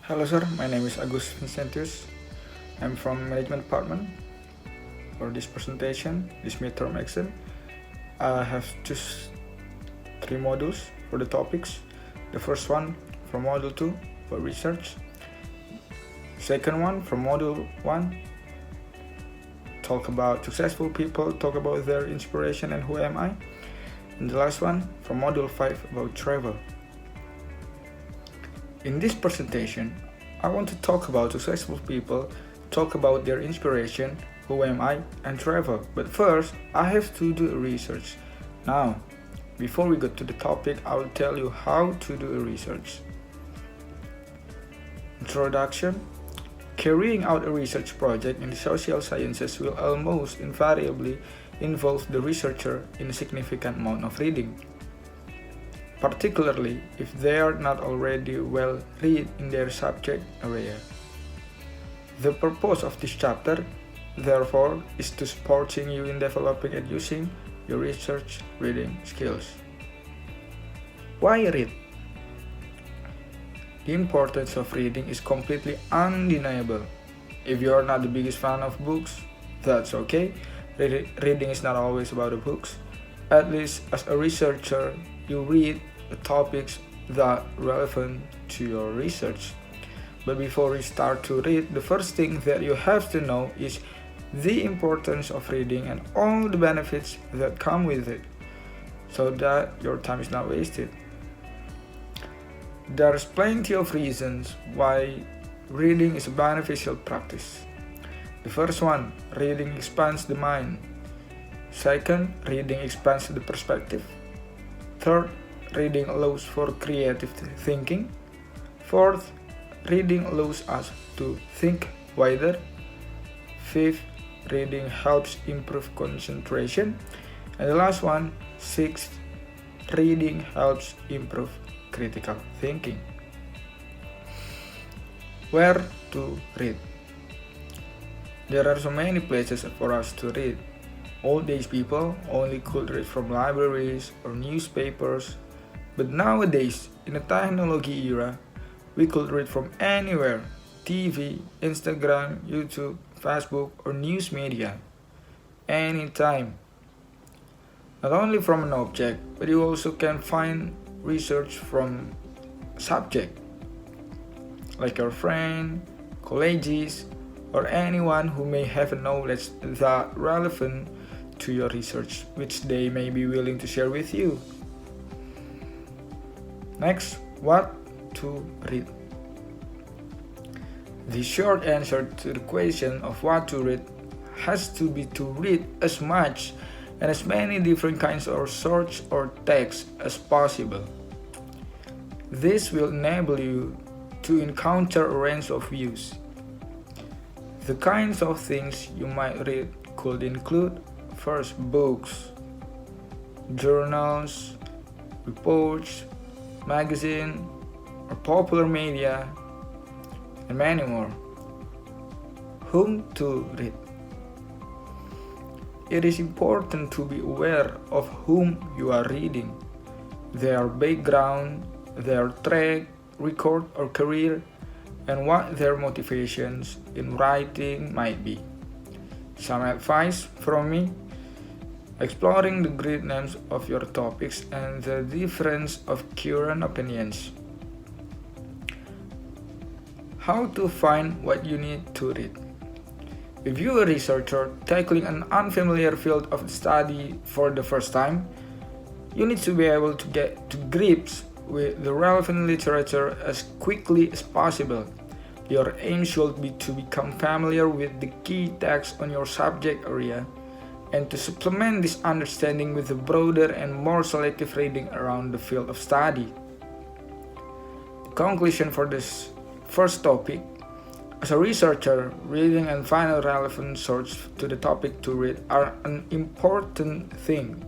Hello sir, my name is Agus Vincentius. I'm from Management Department. For this presentation, this midterm exam, I have just three modules for the topics. The first one from Module 2 for research. Second one from Module 1, talk about successful people, talk about their inspiration and who am I. And the last one from Module 5 about travel. In this presentation, I want to talk about successful people, talk about their inspiration, who am I, and travel. But first, I have to do research. Now, before we go to the topic, I will tell you how to do research. Introduction. Carrying out a research project in the social sciences will almost invariably involve the researcher in a significant amount of reading, particularly if they are not already well read in their subject area. The purpose of this chapter, therefore, is to supporting you in developing and using your research reading skills. Why read? The importance of reading is completely undeniable. If you are not the biggest fan of books, that's okay. Reading is not always about the books. At least as a researcher, you read the topics that are relevant to your research. But before we start to read, the first thing that you have to know is the importance of reading and all the benefits that come with it, so that your time is not wasted. There's plenty of reasons why reading is a beneficial practice. The first one, reading expands the mind. Second, reading expands the perspective. Third, reading allows for creative thinking. Fourth, reading allows us to think wider. Fifth, reading helps improve concentration. And the last one, sixth, reading helps improve critical thinking. Where to read? There are so many places for us to read. Old days people only could read from libraries or newspapers, but nowadays, in the technology era, we could read from anywhere: TV, Instagram, YouTube, Facebook, or news media, anytime. Not only from an object, but you also can find research from subject, like your friend, colleagues, or anyone who may have a knowledge that relevant to your research, which they may be willing to share with you. Next, what to read? The short answer to the question of what to read has to be to read as much and as many different kinds of source or text as possible. This will enable you to encounter a range of views. The kinds of things you might read could include: first, books, journals, reports, magazine, or popular media, and many more. Whom to read? It is important to be aware of whom you are reading, their background, their track record or career, and what their motivations in writing might be. Some advice from me: exploring the great names of your topics and the difference of current opinions. How to find what you need to read. If you are a researcher tackling an unfamiliar field of study for the first time, you need to be able to get to grips with the relevant literature as quickly as possible. Your aim should be to become familiar with the key texts on your subject area and to supplement this understanding with a broader and more selective reading around the field of study. The conclusion for this first topic: as a researcher, reading and finding relevant sources to the topic to read are an important thing.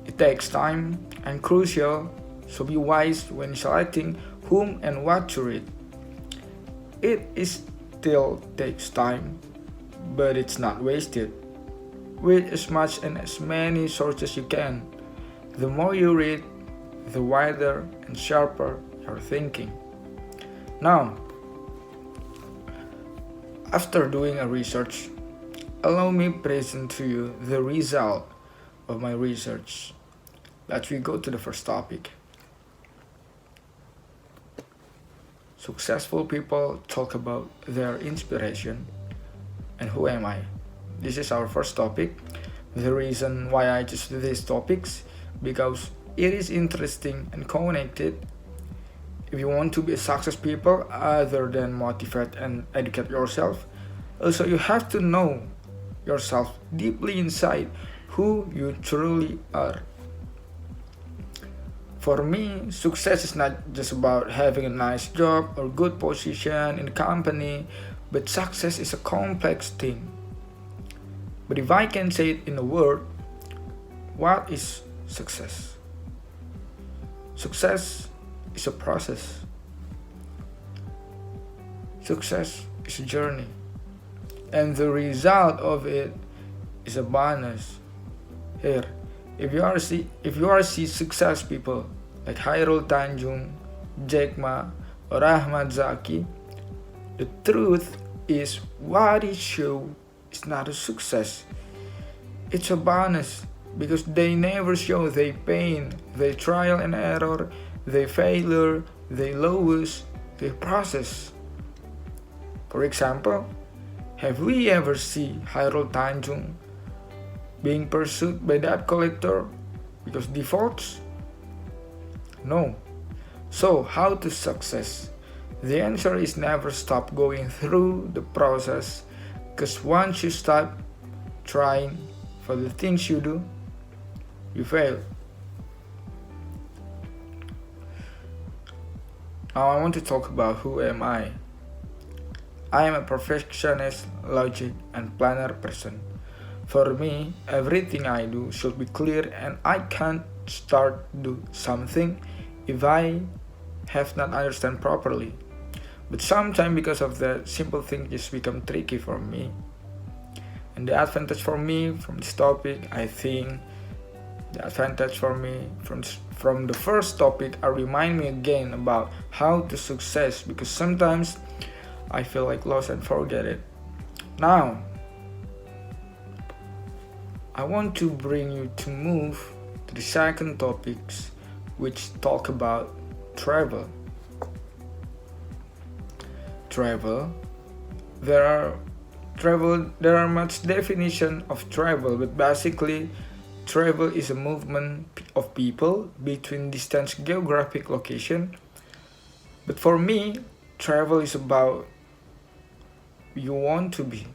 It takes time and crucial, so be wise when selecting whom and what to read. It still takes time, but it's not wasted. Read as much and as many sources you can. The more you read, the wider and sharper your thinking. Now, After doing a research, allow me present to you the result of my research. Let's we go to the first topic. Successful people talk about their inspiration. And who am I? This is our first topic. The reason why I choose these topics because it is interesting and connected. If you want to be a success people other than motivate and educate yourself, also you have to know yourself deeply inside who you truly are. For me, success is not just about having a nice job or good position in the company, but success is a complex thing. But if I can say it in a word, what is success? Success is a process. Success is a journey. And the result of it is a bonus. Here, if you are see success people like Hairul Tanjung, Jack Ma, or Ahmad Zaki, the truth is what he show is not a success. It's a bonus because they never show their pain, their trial and error, their failure, their losses, their process. For example, have we ever seen Hairul Tanjung being pursued by debt collector because defaults? No. So how to success? The answer is never stop going through the process because once you stop trying for the things you do, you fail. Now I want to talk about who am I. I am a perfectionist, logic, and planner person. For me, everything I do should be clear and I can't start do something if I have not understand properly. But sometimes because of that, simple things just become tricky for me. And the advantage for me from this topic, I think the advantage for me from the first topic I remind me again about how to success because sometimes I feel like lost and forget it. Now, I want to bring you to move to the second topics which talk about travel. There are much definition of travel, but basically travel is a movement of people between distant geographic location. But for me, travel is about you want to be.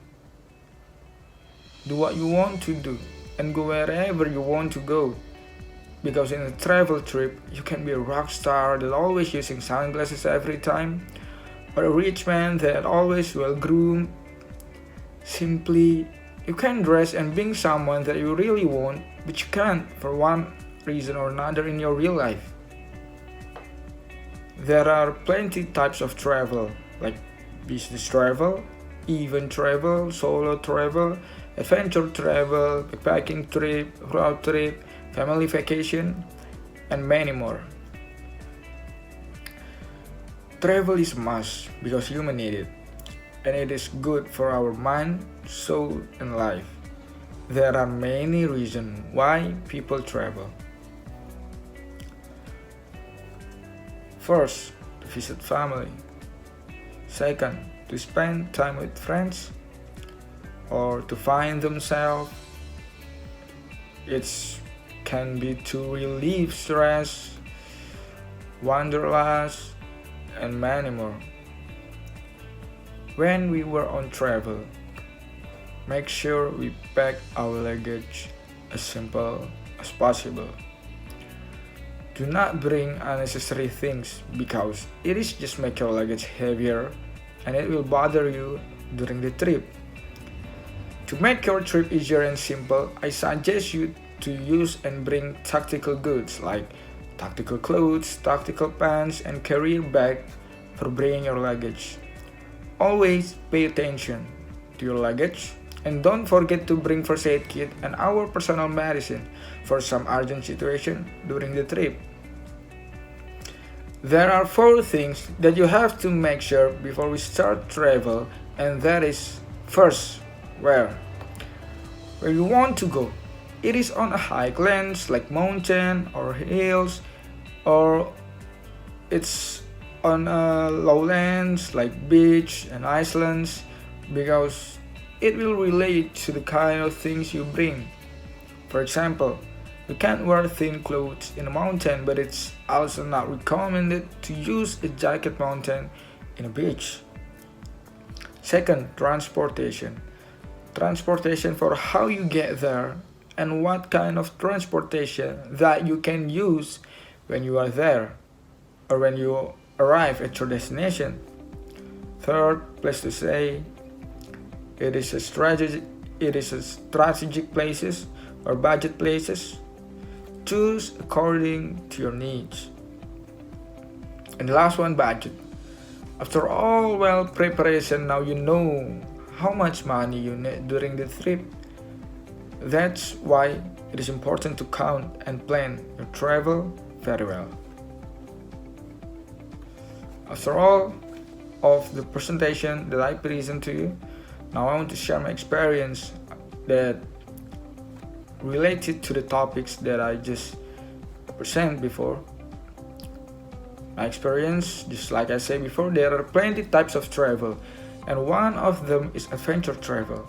Do what you want to do and go wherever you want to go. Because in a travel trip, you can be a rock star that always using sunglasses every time, or a rich man that always well groomed. Simply, you can dress and being someone that you really want, but you can't for one reason or another in your real life. There are plenty types of travel, like business travel, event travel, solo travel, adventure travel, backpacking trip, road trip, family vacation, and many more. Travel is a must because humans need it, and it is good for our mind, soul, and life. There are many reasons why people travel. First, to visit family. Second, to spend time with friends or to find themselves. It can be to relieve stress, wanderlust, and many more. When we were on travel, make sure we pack our luggage as simple as possible. Do not bring unnecessary things because it is just make your luggage heavier and it will bother you during the trip. To make your trip easier and simple, I suggest you to use and bring tactical goods like tactical clothes, tactical pants, and carrier bag for bringing your luggage. Always pay attention to your luggage and don't forget to bring first aid kit and our personal medicine for some urgent situation during the trip. There are 4 things that you have to make sure before we start travel And that is first, where you want to go. It is on a high lands like mountain or hills, or it's on lowlands like beach and islands, because it will relate to the kind of things you bring. For example, you can't wear thin clothes in a mountain, but it's also not recommended to use a jacket mountain in a beach. Second, transportation. Transportation for how you get there and what kind of transportation that you can use when you are there or when you arrive at your destination. Third, place to stay. It is a strategic places or budget places. Choose according to your needs. And the last one, budget. After all well preparation, now you know how much money you need during the trip. That's why it is important to count and plan your travel very well. After all of the presentation that I present to you, now I want to share my experience that related to the topics that I just present before. My experience, just like I said before, there are plenty types of travel, and one of them is adventure travel.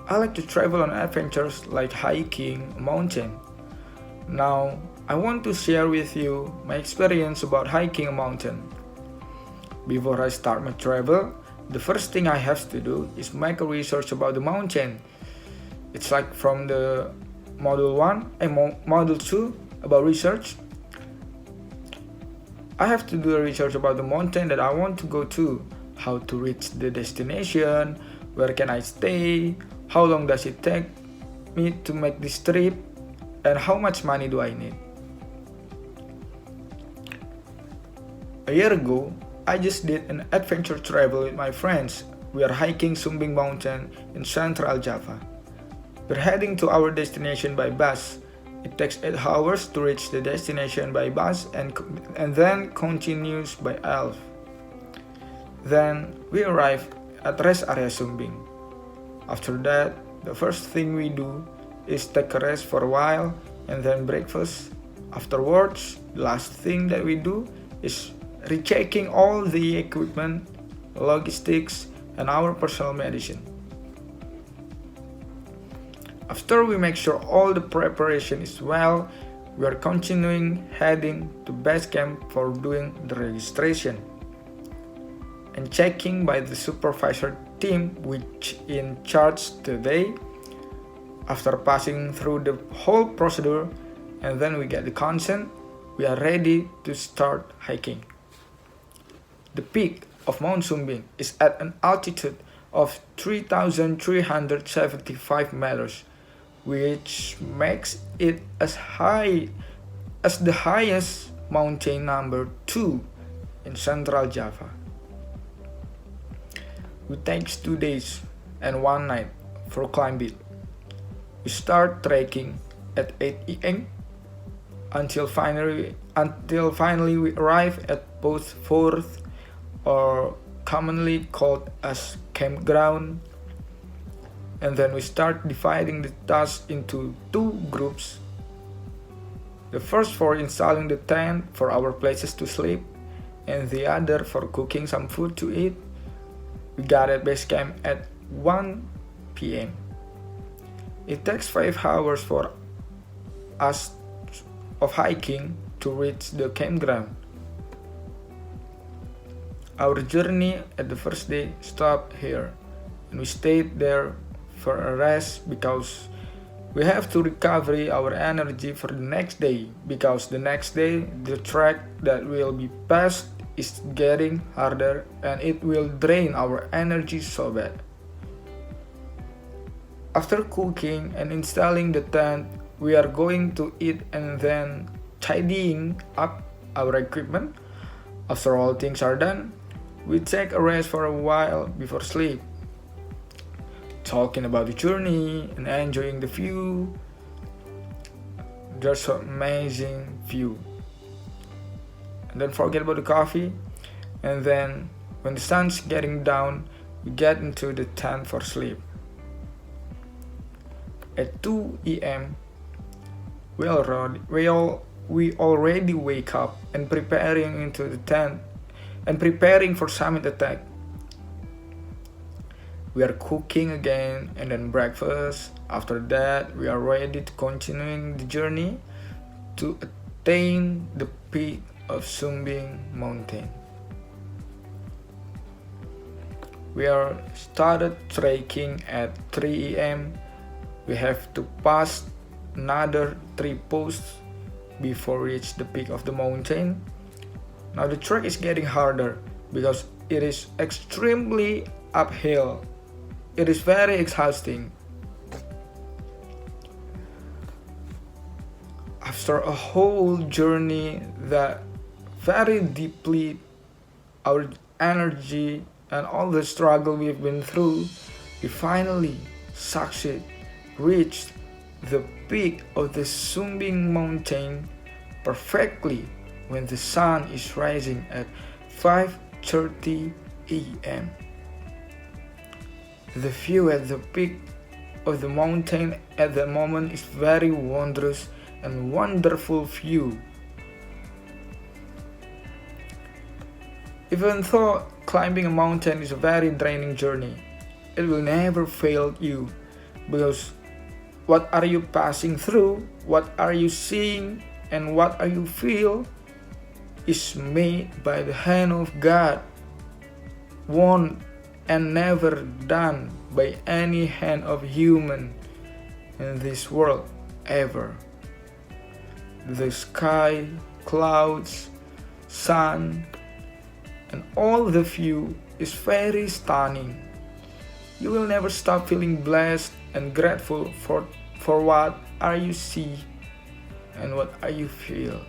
I like to travel on adventures like hiking a mountain. Now, I want to share with you my experience about hiking a mountain. Before I start my travel, the first thing I have to do is make a research about the mountain. It's like from the module 1 and module 2 about research. I have to do a research about the mountain that I want to go to, how to reach the destination, where can I stay, how long does it take me to make this trip, and how much money do I need. A year ago, I just did an adventure travel with my friends. We are hiking Sumbing Mountain in Central Java. We're heading to our destination by bus. It takes 8 hours to reach the destination by bus and then continues by elf. Then we arrive at rest area Sumbing. After that, the first thing we do is take a rest for a while and then breakfast. Afterwards, the last thing that we do is rechecking all the equipment, logistics, and our personal medicine. After we make sure all the preparation is well, we are continuing heading to base camp for doing the registration and checking by the supervisor team which in charge today. After passing through the whole procedure and then we get the consent, we are ready to start hiking. The peak of Mount Sumbing is at an altitude of 3,375 meters, which makes it as high as the highest mountain number 2 in Central Java. It takes 2 days and 1 night for climb it. We start trekking at 8 a.m. until finally we arrive at both 4th, or commonly called as campground, and then we start dividing the task into 2 groups. The first for installing the tent for our places to sleep, and the other for cooking some food to eat. We got at base camp at 1 p.m. It takes 5 hours for us of hiking to reach the campground. Our journey at the first day stopped here, and we stayed there for a rest because we have to recover our energy for the next day, because the next day the trek that will be passed is getting harder and it will drain our energy so bad. After cooking and installing the tent, we are going to eat and then tidying up our equipment. After all things are done, we take a rest for a while before sleep, talking about the journey and enjoying the view. There's an amazing view. And don't forget about the coffee. And then when the sun's getting down, we get into the tent for sleep. At 2 a.m., we already wake up and preparing into the tent and preparing for summit attack. We are cooking again and then breakfast. After that, we are ready to continuing the journey to attain the peak of Sumbing Mountain. We are started trekking at 3 a.m. We have to pass another 3 posts before reach the peak of the mountain. Now the trek is getting harder because it is extremely uphill. It is very exhausting. After a whole journey that very deeply our energy and all the struggle we've been through, we finally succeed, reached the peak of the Sumbing Mountain perfectly when the sun is rising at 5:30 a.m. The view at the peak of the mountain at that moment is very wondrous and wonderful view. Even though climbing a mountain is a very draining journey, it will never fail you because what are you passing through, what are you seeing, and what are you feel is made by the hand of God, won and never done by any hand of human in this world ever. The sky, clouds, sun, and all the view is very stunning. You will never stop feeling blessed and grateful for what are you see and what are you feel.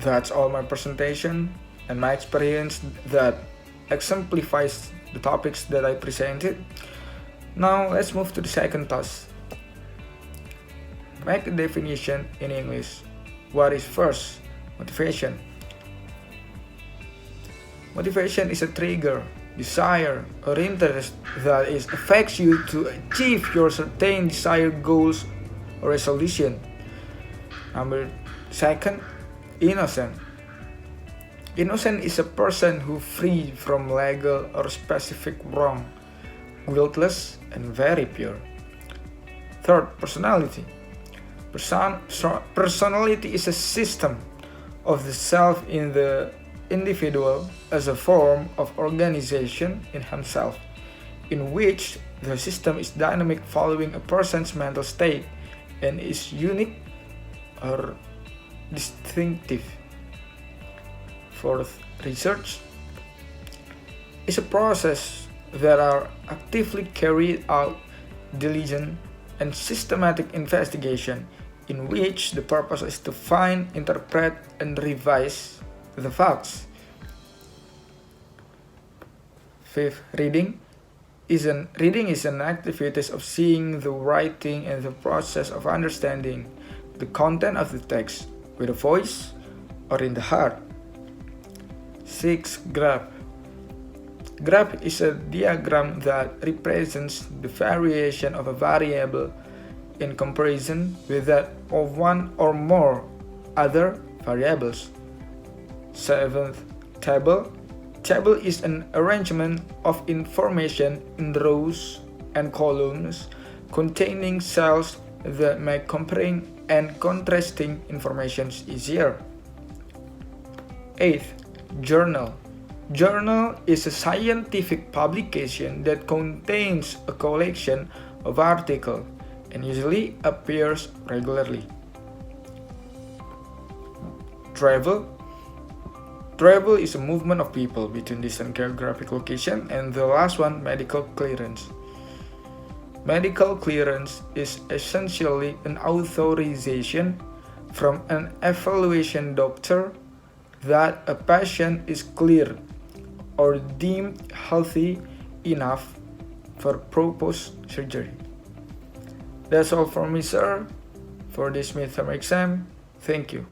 That's all my presentation and my experience that exemplifies the topics that I presented. Now let's move to the second task. Make a definition in English. What is first? Motivation. Motivation is a trigger, desire, or interest that affects you to achieve your certain desired goals or resolution. Number second, innocent. Innocent is a person who free from legal or specific wrong, guiltless and very pure. Third, personality. Personality is a system of the self in the individual as a form of organization in himself, in which the system is dynamic following a person's mental state and is unique or distinctive. Fourth, research is a process that are actively carried out diligent and systematic investigation in which the purpose is to find, interpret, and revise the facts. Fifth, reading is an activity of seeing the writing and the process of understanding the content of the text with a voice or in the heart. Six, graph. Graph is a diagram that represents the variation of a variable in comparison with that of one or more other variables. Seventh, table. Table is an arrangement of information in rows and columns containing cells that make comparing and contrasting information easier. Eighth, journal. Journal is a scientific publication that contains a collection of articles and usually appears regularly. Travel. Travel is a movement of people between distant geographic location, and the last one, medical clearance. Medical clearance is essentially an authorization from an evaluation doctor that a patient is cleared or deemed healthy enough for proposed surgery. That's all from me, sir, for this midterm exam. Thank you.